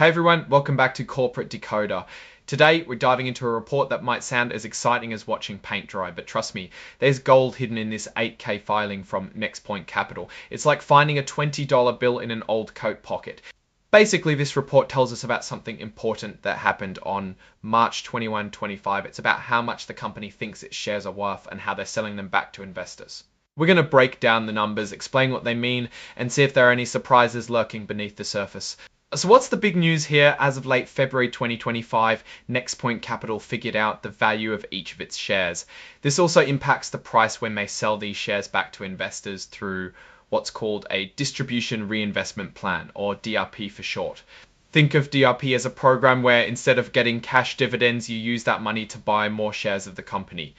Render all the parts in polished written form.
Hey everyone, welcome back to Corporate Decoder. Today we're diving into a report that might sound as exciting as watching paint dry, but trust me, there's gold hidden in this 8K filing from NexPoint Capital. It's like finding a $20 bill in an old coat pocket. Basically, this report tells us about something important that happened on March 21, 25. It's about how much the company thinks its shares are worth and how they're selling them back to investors. We're going to break down the numbers, explain what they mean, and see if there are any surprises lurking beneath the surface. So what's the big news here? As of late February 2025, NexPoint Capital figured out the value of each of its shares. This also impacts the price when they sell these shares back to investors through what's called a distribution reinvestment plan, or DRP for short. Think of DRP as a program where instead of getting cash dividends, you use that money to buy more shares of the company.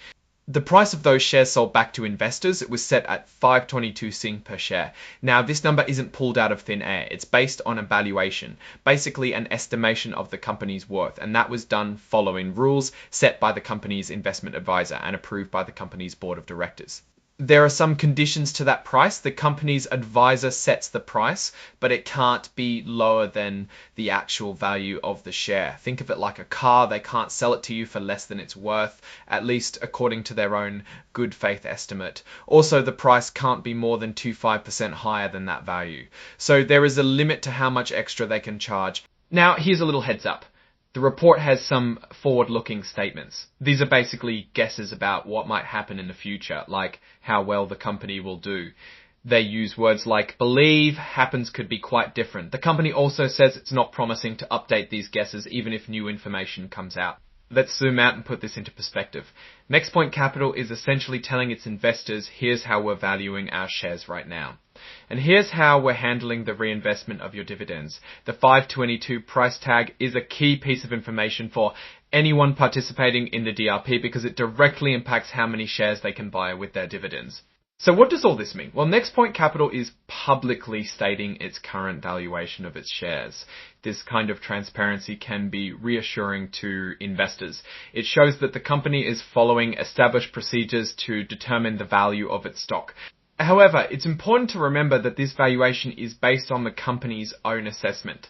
The price of those shares sold back to investors, it was set at 522 Sing per share. Now, this number isn't pulled out of thin air. It's based on a valuation, basically an estimation of the company's worth, and that was done following rules set by the company's investment advisor and approved by the company's board of directors. There are some conditions to that price. The company's advisor sets the price, but it can't be lower than the actual value of the share. Think of it like a car. They can't sell it to you for less than it's worth, at least according to their own good faith estimate. Also, the price can't be more than 25% higher than that value. So there is a limit to how much extra they can charge. Now, here's a little heads up. The report has some forward-looking statements. These are basically guesses about what might happen in the future, like how well the company will do. They use words like believe, happens, could be quite different. The company also says it's not promising to update these guesses even if new information comes out. Let's zoom out and put this into perspective. NexPoint Capital is essentially telling its investors, here's how we're valuing our shares right now. And here's how we're handling the reinvestment of your dividends. The 522 price tag is a key piece of information for anyone participating in the DRP because it directly impacts how many shares they can buy with their dividends. So what does all this mean? Well, NexPoint Capital is publicly stating its current valuation of its shares. This kind of transparency can be reassuring to investors. It shows that the company is following established procedures to determine the value of its stock. However, it's important to remember that this valuation is based on the company's own assessment.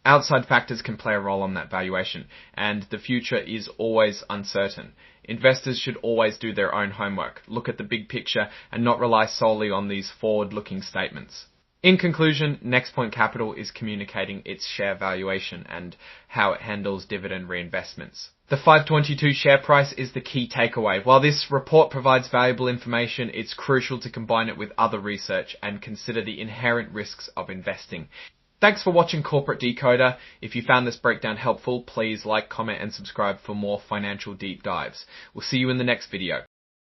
Outside factors can play a role on that valuation, and the future is always uncertain. Investors should always do their own homework, look at the big picture, and not rely solely on these forward-looking statements. In conclusion, NexPoint Capital is communicating its share valuation and how it handles dividend reinvestments. The 522 share price is the key takeaway. While this report provides valuable information, it's crucial to combine it with other research and consider the inherent risks of investing. Thanks for watching Corporate Decoder. If you found this breakdown helpful, please like, comment, and subscribe for more financial deep dives. We'll see you in the next video.